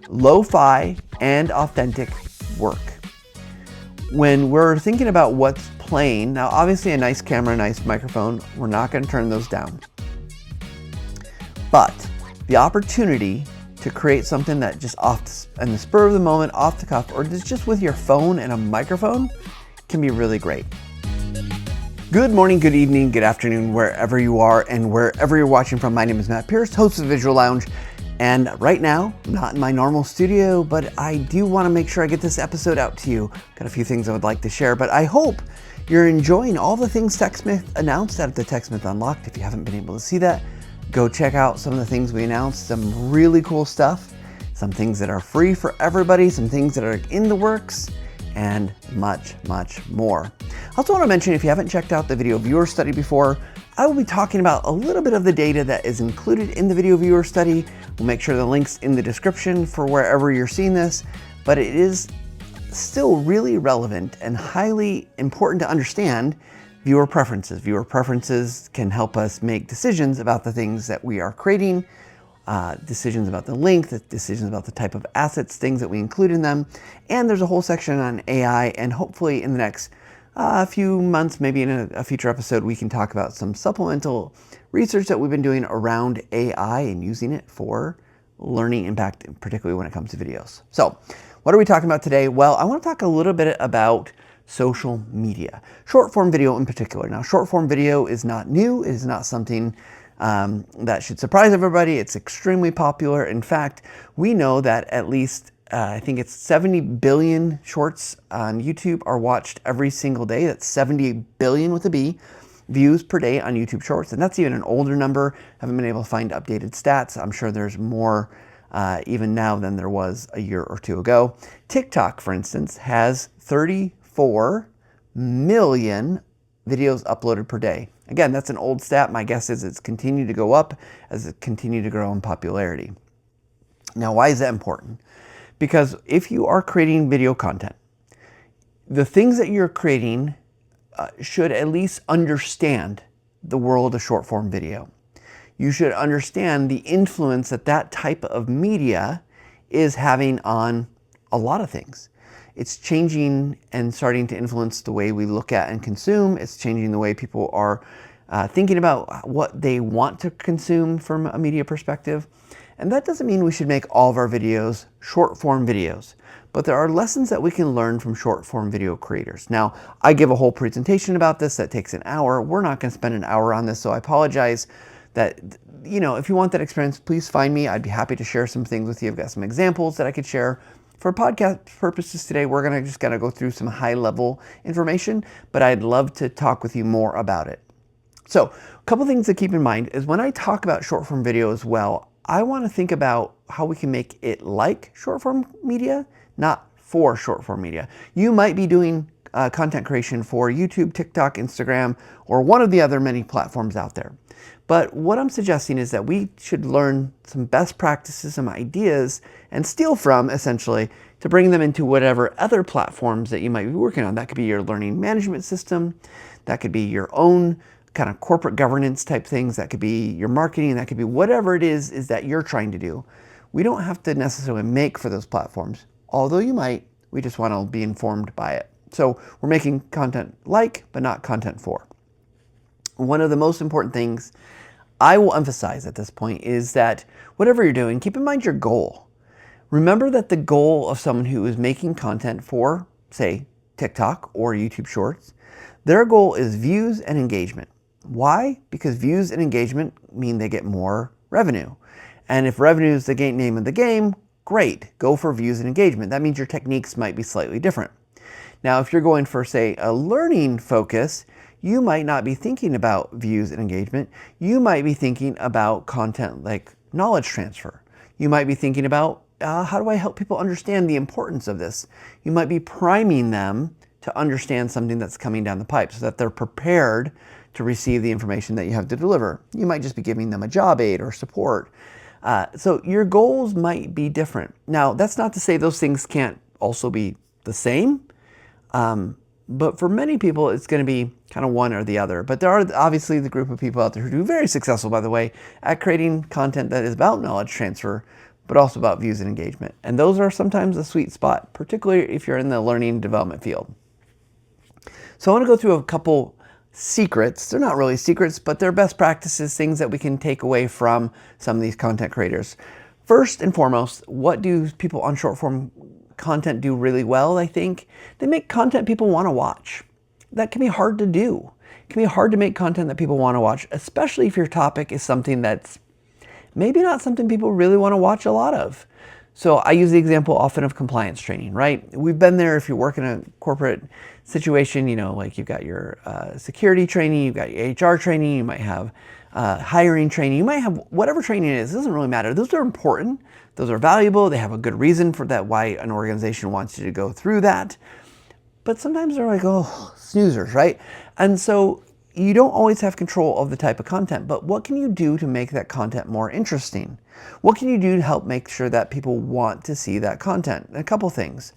lo-fi and authentic work. When we're thinking about what's playing, now obviously a nice camera, a nice microphone, we're not going to turn those down. But the opportunity to create something that just in the spur of the moment, off the cuff, or just with your phone and a microphone can be really great. Good morning, good evening, good afternoon, wherever you are and wherever you're watching from. My name is Matt Pierce, host of the Visual Lounge. And right now, not in my normal studio, but I do want to make sure I get this episode out to you. Got a few things I would like to share, but I hope you're enjoying all the things TechSmith announced at the TechSmith Unlocked. If you haven't been able to see that, go check out some of the things we announced, some really cool stuff, some things that are free for everybody, some things that are in the works, and much, much more. I also want to mention, if you haven't checked out the video viewer study before, I will be talking about a little bit of the data that is included in the video viewer study. We'll make sure the link's in the description for wherever you're seeing this, but it is still really relevant and highly important to understand viewer preferences. Viewer preferences can help us make decisions about the things that we are creating, decisions about the length, decisions about the type of assets, things that we include in them. And there's a whole section on AI, and hopefully in the next few months, maybe in a future episode, we can talk about some supplemental research that we've been doing around AI and using it for learning impact, particularly when it comes to videos. So what are we talking about today? Well, I want to talk a little bit about social media, short form video in particular. Now, short form video is not new. It is not something that should surprise everybody. It's extremely popular. In fact, we know that at least I think it's 70 billion shorts on YouTube are watched every single day. That's 70 billion with a B views per day on YouTube Shorts. And that's even an older number. Haven't been able to find updated stats. I'm sure there's more even now than there was a year or two ago. TikTok, for instance, has 34 million videos uploaded per day. Again, that's an old stat. My guess is it's continued to go up as it continued to grow in popularity. Now, why is that important? Because if you are creating video content, the things that you're creating should at least understand the world of short form video. You should understand the influence that that type of media is having on a lot of things. It's changing and starting to influence the way we look at and consume. It's changing the way people are thinking about what they want to consume from a media perspective. And that doesn't mean we should make all of our videos short form videos, but there are lessons that we can learn from short form video creators. Now, I give a whole presentation about this that takes an hour. We're not going to spend an hour on this, so I apologize that, if you want that experience, please find me. I'd be happy to share some things with you. I've got some examples that I could share. For podcast purposes today, we're going to just go through some high level information, but I'd love to talk with you more about it. So a couple things to keep in mind is when I talk about short form video as well, I want to think about how we can make it like short form media, not for short form media. You might be doing content creation for YouTube, TikTok, Instagram, or one of the other many platforms out there. But what I'm suggesting is that we should learn some best practices, some ideas, and steal from, essentially, to bring them into whatever other platforms that you might be working on. That could be your learning management system. That could be your own kind of corporate governance type things. That could be your marketing. That could be whatever it is that you're trying to do. We don't have to necessarily make for those platforms, although you might. We just want to be informed by it. So we're making content like, but not content for. One of the most important things I will emphasize at this point is that whatever you're doing, keep in mind your goal. Remember that the goal of someone who is making content for, say, TikTok or YouTube Shorts, their goal is views and engagement. Why? Because views and engagement mean they get more revenue. And if revenue is the name of the game, great, go for views and engagement. That means your techniques might be slightly different. Now, if you're going for, say, a learning focus, you might not be thinking about views and engagement. You might be thinking about content like knowledge transfer. You might be thinking about how do I help people understand the importance of this? You might be priming them to understand something that's coming down the pipe so that they're prepared to receive the information that you have to deliver. You might just be giving them a job aid or support. So your goals might be different. Now, that's not to say those things can't also be the same. But for many people, it's going to be kind of one or the other. But there are obviously the group of people out there who do very successful, by the way, at creating content that is about knowledge transfer, but also about views and engagement. And those are sometimes a sweet spot, particularly if you're in the learning and development field. So I want to go through a couple secrets. They're not really secrets, but they're best practices, things that we can take away from some of these content creators. First and foremost, what do people on short form content do really well? I think they make content people want to watch. That can be hard to do. It can be hard to make content that people want to watch, especially if your topic is something that's maybe not something people really want to watch a lot of. So I use the example often of compliance training, right? We've been there. If you work in a corporate situation, like you've got your security training, you've got your HR training, you might have hiring training, you might have whatever training it is. It doesn't really matter. Those are important. Those are valuable. They have a good reason for that, why an organization wants you to go through that. But sometimes they're like, oh, snoozers, right? And so you don't always have control of the type of content, but what can you do to make that content more interesting? What can you do to help make sure that people want to see that content? A couple things.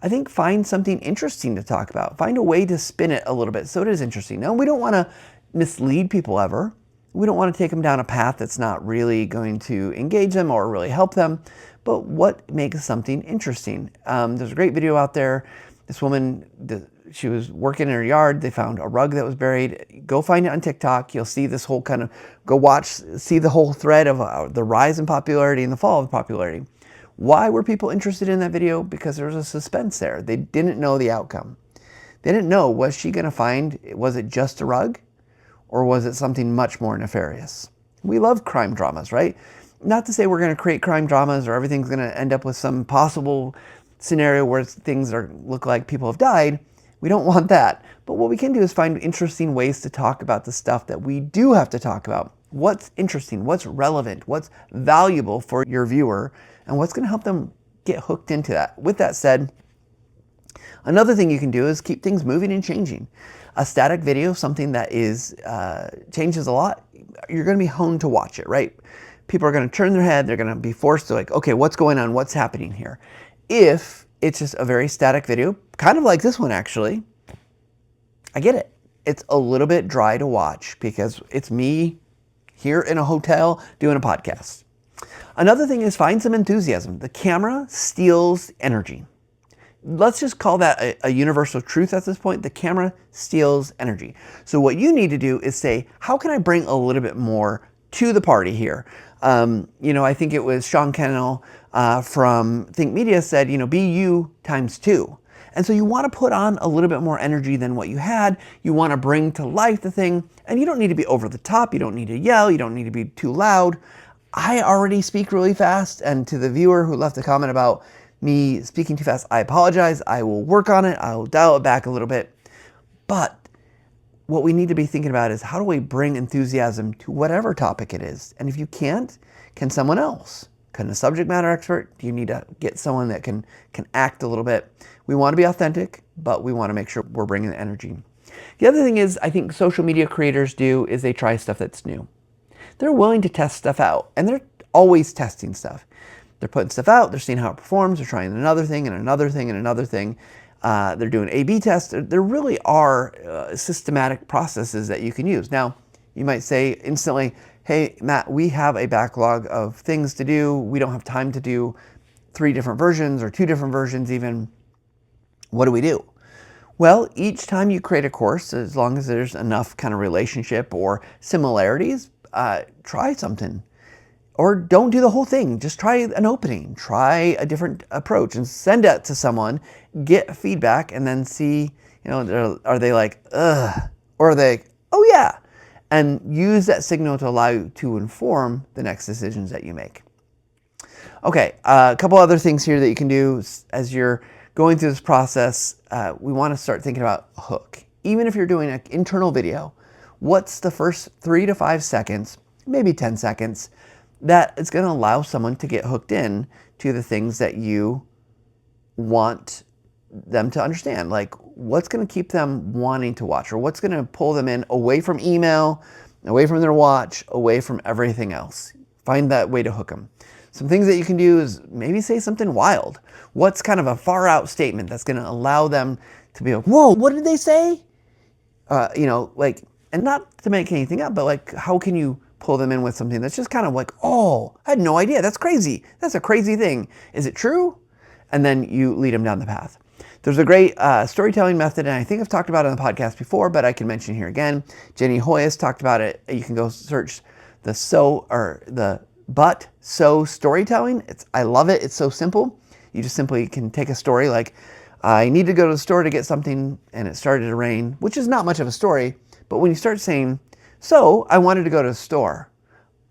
I think find something interesting to talk about. Find a way to spin it a little bit so it is interesting. Now, we don't want to mislead people ever. We don't want to take them down a path that's not really going to engage them or really help them, but what makes something interesting? There's a great video out there. This woman, she was working in her yard. They found a rug that was buried. Go find it on TikTok. You'll see this whole see the whole thread of the rise in popularity and the fall of popularity. Why were people interested in that video? Because there was a suspense there. They didn't know the outcome. They didn't know, was she going to find, was it just a rug? Or was it something much more nefarious? We love crime dramas, right? Not to say we're going to create crime dramas or everything's going to end up with some possible scenario where things look like people have died. We don't want that. But what we can do is find interesting ways to talk about the stuff that we do have to talk about. What's interesting, what's relevant, what's valuable for your viewer, and what's going to help them get hooked into that. With that said, another thing you can do is keep things moving and changing. A static video, something that changes a lot, you're going to be honed to watch it, right? People are going to turn their head. They're going to be forced to okay, what's going on? What's happening here? If it's just a very static video, kind of like this one actually, I get it. It's a little bit dry to watch because it's me here in a hotel doing a podcast. Another thing is find some enthusiasm. The camera steals energy. Let's just call that a universal truth at this point. The camera steals energy. So what you need to do is say, how can I bring a little bit more to the party here? I think it was Sean Kennel from Think Media said, be you times 2. And so you want to put on a little bit more energy than what you had. You want to bring to life the thing, and you don't need to be over the top. You don't need to yell. You don't need to be too loud. I already speak really fast, and to the viewer who left a comment about me speaking too fast, I apologize. I will work on it. I will dial it back a little bit. But what we need to be thinking about is how do we bring enthusiasm to whatever topic it is? And if you can't, can someone else? Can a subject matter expert? Do you need to get someone that can act a little bit? We want to be authentic, but we want to make sure we're bringing the energy. The other thing is I think social media creators do is they try stuff that's new. They're willing to test stuff out, and they're always testing stuff. They're putting stuff out, they're seeing how it performs, they're trying another thing and another thing and another thing. They're doing A/B tests. There really are systematic processes that you can use. Now, you might say instantly, hey, Matt, we have a backlog of things to do. We don't have time to do 3 different versions or 2 different versions even. What do we do? Well, each time you create a course, as long as there's enough kind of relationship or similarities, try something. Or don't do the whole thing. Just try an opening. Try a different approach and send it to someone, get feedback, and then see, are they like, ugh? Or are they, oh yeah? And use that signal to allow you to inform the next decisions that you make. Okay, a couple other things here that you can do as you're going through this process. We want to start thinking about a hook. Even if you're doing an internal video, what's the first 3 to 5 seconds, maybe 10 seconds, that is going to allow someone to get hooked in to the things that you want them to understand? Like, what's going to keep them wanting to watch, or what's going to pull them in away from email, away from their watch, away from everything else? Find that way to hook them. Some things that you can do is maybe say something wild. What's kind of a far out statement that's going to allow them to be like, whoa, what did they say? And not to make anything up, but like, how can you pull them in with something that's just kind of like, oh, I had no idea. That's crazy. That's a crazy thing. Is it true? And then you lead them down the path. There's a great storytelling method, and I think I've talked about it on the podcast before, but I can mention here again. Jenny Hoyas talked about it. You can go search the but so storytelling. I love it. It's so simple. You just simply can take a story like, I need to go to the store to get something, and it started to rain, which is not much of a story. But when you start saying, so I wanted to go to the store,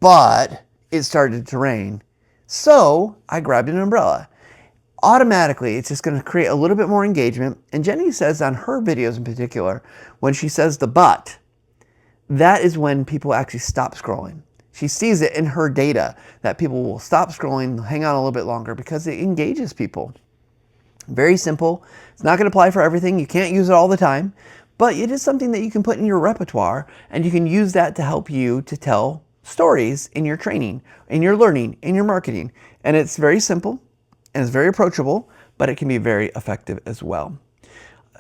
but it started to rain, so I grabbed an umbrella. Automatically, it's just going to create a little bit more engagement. And Jenny says on her videos in particular, when she says the but, that is when people actually stop scrolling. She sees it in her data that people will stop scrolling, hang on a little bit longer because it engages people. Very simple. It's not going to apply for everything. You can't use it all the time, but it is something that you can put in your repertoire, and you can use that to help you to tell stories in your training, in your learning, in your marketing. And it's very simple. And it's very approachable, but it can be very effective as well.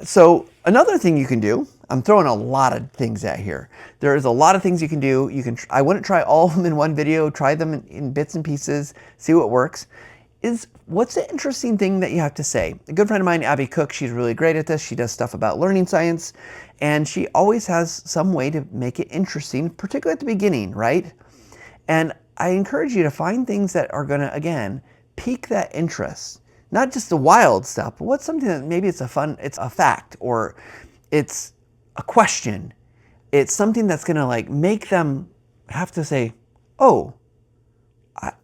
So another thing you can do, I'm throwing a lot of things at here. There is a lot of things you can do. I wouldn't try all of them in one video, try them in bits and pieces, see what works. What's the interesting thing that you have to say? A good friend of mine, Abby Cook, she's really great at this. She does stuff about learning science, and she always has some way to make it interesting, particularly at the beginning, right? And I encourage you to find things that are gonna, again, pique that interest. Not just the wild stuff, but what's something that maybe it's a fact, or it's a question. It's something that's gonna like make them have to say, oh,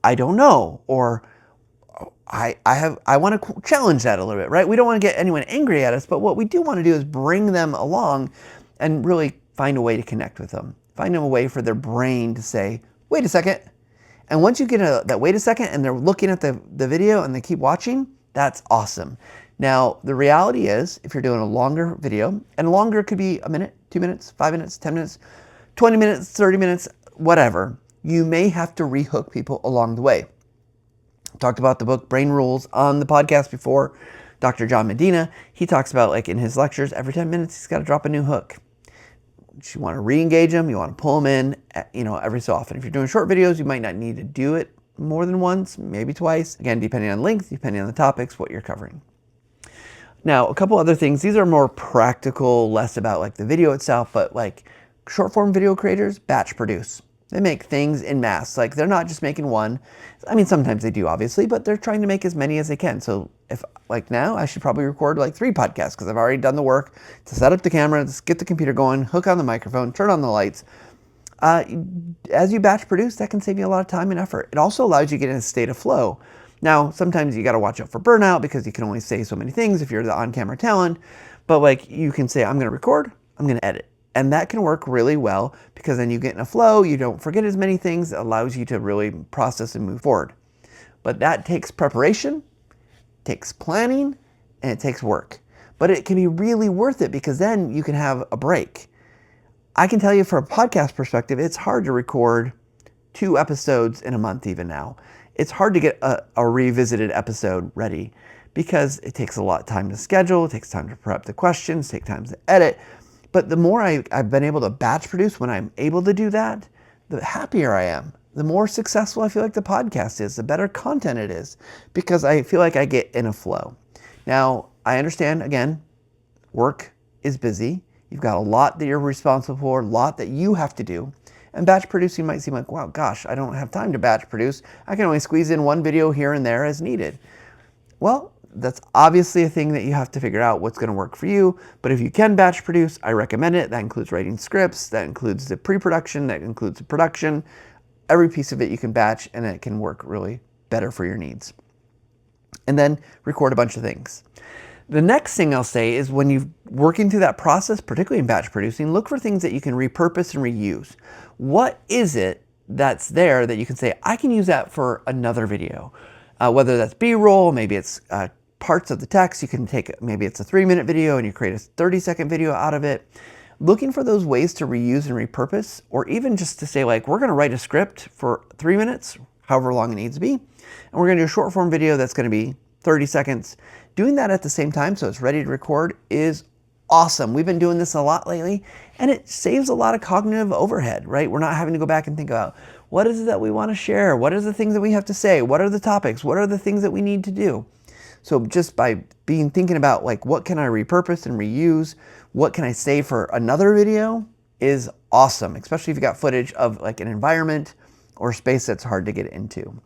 I don't know, or I want to challenge that a little bit, right? We don't want to get anyone angry at us, but what we do want to do is bring them along and really find a way to connect with them. Find a way for their brain to say, wait a second. And once you get that wait a second and they're looking at the video and they keep watching, that's awesome. Now, the reality is, if you're doing a longer video, and longer could be a minute, 2 minutes, 5 minutes, 10 minutes, 20 minutes, 30 minutes, whatever, you may have to rehook people along the way. Talked about the book Brain Rules on the podcast before. Dr. John Medina, he talks about, like in his lectures, every 10 minutes he's got to drop a new hook. You want to re-engage them, you want to pull them in, every so often. If you're doing short videos, you might not need to do it more than once, maybe twice. Again, depending on length, depending on the topics, what you're covering. Now, a couple other things. These are more practical, less about like the video itself, but like short form video creators, batch produce. They make things in mass. Like they're not just making one. I mean, sometimes they do, obviously, but they're trying to make as many as they can. So if like now, I should probably record like 3 podcasts because I've already done the work to set up the camera, to get the computer going, hook on the microphone, turn on the lights. As you batch produce, that can save you a lot of time and effort. It also allows you to get in a state of flow. Now, sometimes you got to watch out for burnout because you can only say so many things if you're the on-camera talent. But like you can say, I'm going to record, I'm going to edit. And that can work really well because then you get in a flow, you don't forget as many things, it allows you to really process and move forward. But that takes preparation, takes planning, and it takes work. But it can be really worth it because then you can have a break. I can tell you from a podcast perspective, it's hard to record 2 episodes in a month even now. It's hard to get a revisited episode ready because it takes a lot of time to schedule, it takes time to prep the questions, it takes time to edit. But the more I've been able to batch produce, when I'm able to do that, the happier I am. The more successful I feel like the podcast is, the better content it is, because I feel like I get in a flow. Now, I understand, again, work is busy. You've got a lot that you're responsible for, a lot that you have to do. And batch producing might seem like, wow, gosh, I don't have time to batch produce. I can only squeeze in 1 video here and there as needed. Well, that's obviously a thing that you have to figure out what's going to work for you. But if you can batch produce, I recommend it. That includes writing scripts, that includes the pre-production, that includes the production. Every piece of it you can batch, and it can work really better for your needs. And then record a bunch of things. The next thing I'll say is when you're working through that process, particularly in batch producing, look for things that you can repurpose and reuse. What is it that's there that you can say, I can use that for another video? Whether that's B-roll, maybe it's parts of the text. You can take, maybe it's a 3-minute video and you create a 30-second video out of it. Looking for those ways to reuse and repurpose, or even just to say like, we're going to write a script for 3 minutes, however long it needs to be, and we're going to do a short form video that's going to be 30 seconds. Doing that at the same time so it's ready to record is awesome. We've been doing this a lot lately, and it saves a lot of cognitive overhead, right? We're not having to go back and think about what is it that we want to share? What are the things that we have to say? What are the topics? What are the things that we need to do? So just by thinking about like, what can I repurpose and reuse? What can I save for another video is awesome, especially if you got footage of like an environment or space that's hard to get into.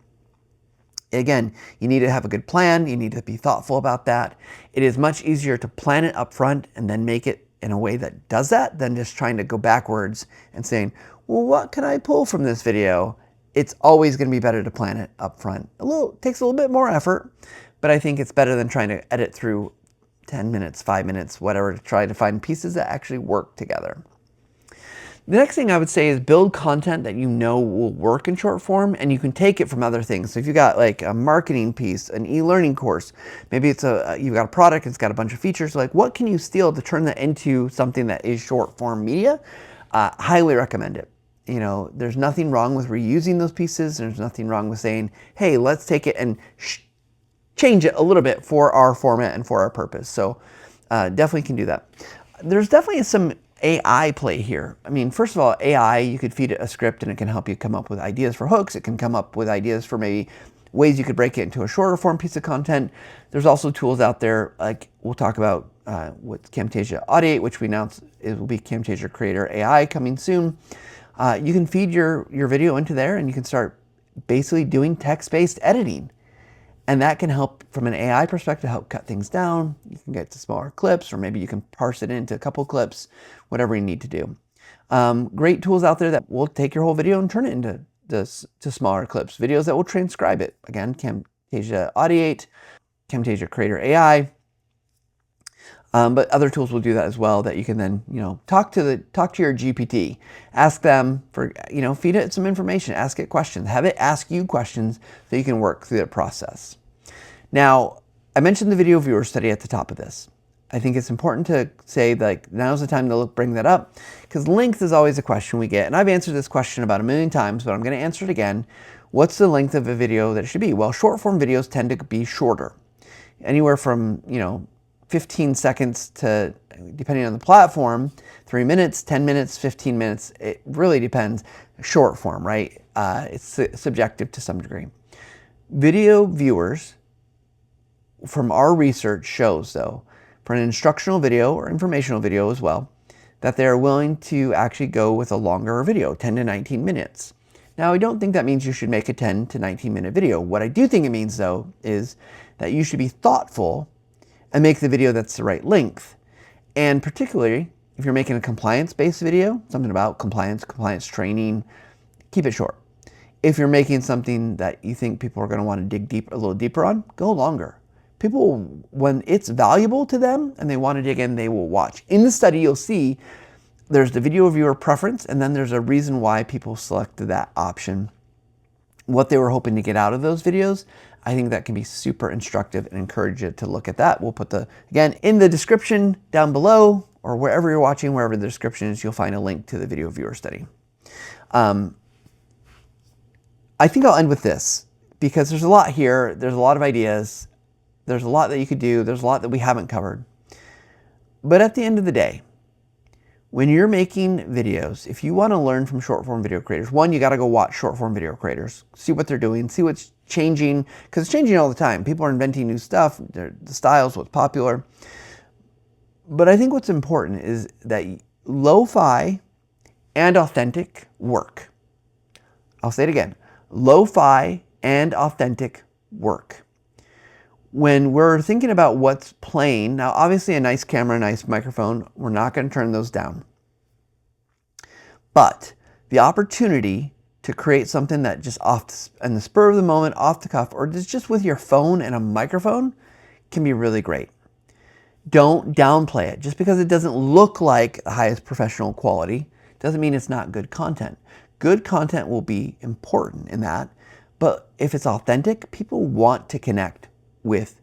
Again, you need to have a good plan. You need to be thoughtful about that. It is much easier to plan it up front and then make it in a way that does that than just trying to go backwards and saying, well, what can I pull from this video? It's always going to be better to plan it up front. Takes a little bit more effort, but I think it's better than trying to edit through 10 minutes, 5 minutes, whatever, to try to find pieces that actually work together. The next thing I would say is build content that you know will work in short form, and you can take it from other things. So if you got like a marketing piece, an e-learning course, maybe it's you've got a product, it's got a bunch of features, like what can you steal to turn that into something that is short form media? Highly recommend it. You know, there's nothing wrong with reusing those pieces. There's nothing wrong with saying, hey, let's take it and change it a little bit for our format and for our purpose. So definitely can do that. There's definitely some AI play here. I mean, first of all, AI, you could feed it a script and it can help you come up with ideas for hooks. It can come up with ideas for maybe ways you could break it into a shorter form piece of content. There's also tools out there, like we'll talk about with Camtasia Audiate, which we announced it will be Camtasia Creator AI coming soon. You can feed your video into there and you can start basically doing text-based editing. And that can help from an AI perspective, help cut things down. You can get to smaller clips, or maybe you can parse it into a couple clips, whatever you need to do. Great tools out there that will take your whole video and turn it into to smaller clips, videos that will transcribe it. Again, Camtasia Audiate, Camtasia Creator AI. But other tools will do that as well, that you can then, talk to your GPT, ask them for, feed it some information, ask it questions, have it ask you questions so you can work through the process. Now, I mentioned the video viewer study at the top of this. I think it's important to say like now's the time to bring that up, because length is always a question we get. And I've answered this question about 1 million times, but I'm going to answer it again. What's the length of a video that it should be? Well, short form videos tend to be shorter, anywhere from, 15 seconds to, depending on the platform, 3 minutes, 10 minutes, 15 minutes. It really depends. Short form, right? It's subjective to some degree. Video viewers, from our research, shows though, for an instructional video or informational video as well, that they're willing to actually go with a longer video, 10 to 19 minutes. Now, I don't think that means you should make a 10 to 19 minute video. What I do think it means though, is that you should be thoughtful and make the video that's the right length. And particularly, if you're making a compliance-based video, something about compliance training, keep it short. If you're making something that you think people are going to want to dig a little deeper on, go longer. People, when it's valuable to them and they want to dig in, they will watch. In the study, you'll see there's the video viewer preference, and then there's a reason why people selected that option, what they were hoping to get out of those videos. I think that can be super instructive and encourage you to look at that. We'll put again, in the description down below, or wherever you're watching, wherever the description is, you'll find a link to the video viewer study. I think I'll end with this, because there's a lot here. There's a lot of ideas. There's a lot that you could do. There's a lot that we haven't covered. But at the end of the day, when you're making videos, if you want to learn from short form video creators, one, you got to go watch short form video creators, see what they're doing, see what's changing, because it's changing all the time. People are inventing new stuff, the styles, what's popular. But I think what's important is that lo-fi and authentic work. I'll say it again, lo-fi and authentic work. When we're thinking about what's playing, now obviously a nice camera, a nice microphone, we're not going to turn those down. But the opportunity to create something that just in the spur of the moment, off the cuff, or just with your phone and a microphone can be really great. Don't downplay it. Just because it doesn't look like the highest professional quality doesn't mean it's not good content. Good content will be important in that, but if it's authentic, people want to connect with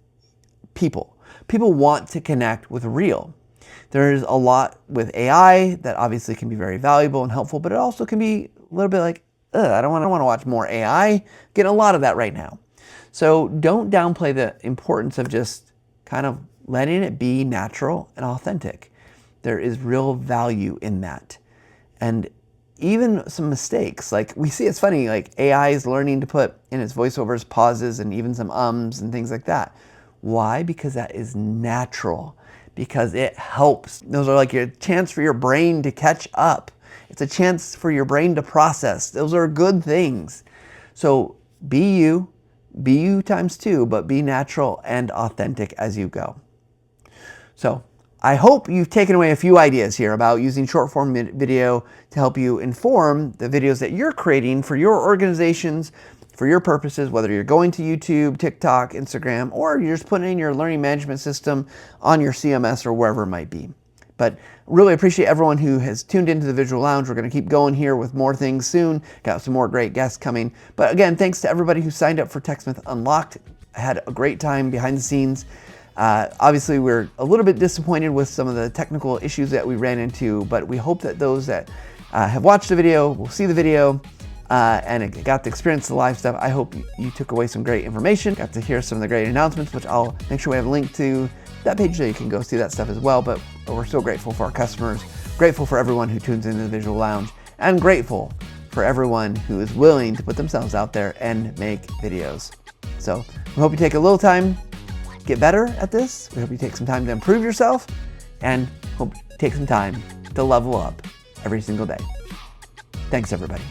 people. People want to connect with real. There's a lot with AI that obviously can be very valuable and helpful, but it also can be a little bit like, I don't want to watch more AI. Getting a lot of that right now. So don't downplay the importance of just kind of letting it be natural and authentic. There is real value in that. And even some mistakes, like we see, it's funny, like AI is learning to put in its voiceovers pauses and even some ums and things like that. Why? Because that is natural, because it helps. Those are like a chance for your brain to catch up. It's a chance for your brain to process. Those are good things. So be you times 2, but be natural and authentic as you go. So I hope you've taken away a few ideas here about using short form video to help you inform the videos that you're creating for your organizations, for your purposes, whether you're going to YouTube, TikTok, Instagram, or you're just putting in your learning management system on your CMS or wherever it might be. But really appreciate everyone who has tuned into the Visual Lounge. We're going to keep going here with more things soon. Got some more great guests coming. But again, thanks to everybody who signed up for TechSmith Unlocked. I had a great time behind the scenes. Obviously, we're a little bit disappointed with some of the technical issues that we ran into, but we hope that those that have watched the video will see the video and got to experience the live stuff. I hope you took away some great information, got to hear some of the great announcements, which I'll make sure we have a link to that page so you can go see that stuff as well. But we're so grateful for our customers, grateful for everyone who tunes into the Visual Lounge, and grateful for everyone who is willing to put themselves out there and make videos. So we hope you take a little time, get better at this. We hope you take some time to improve yourself, and hope you take some time to level up every single day. Thanks, everybody.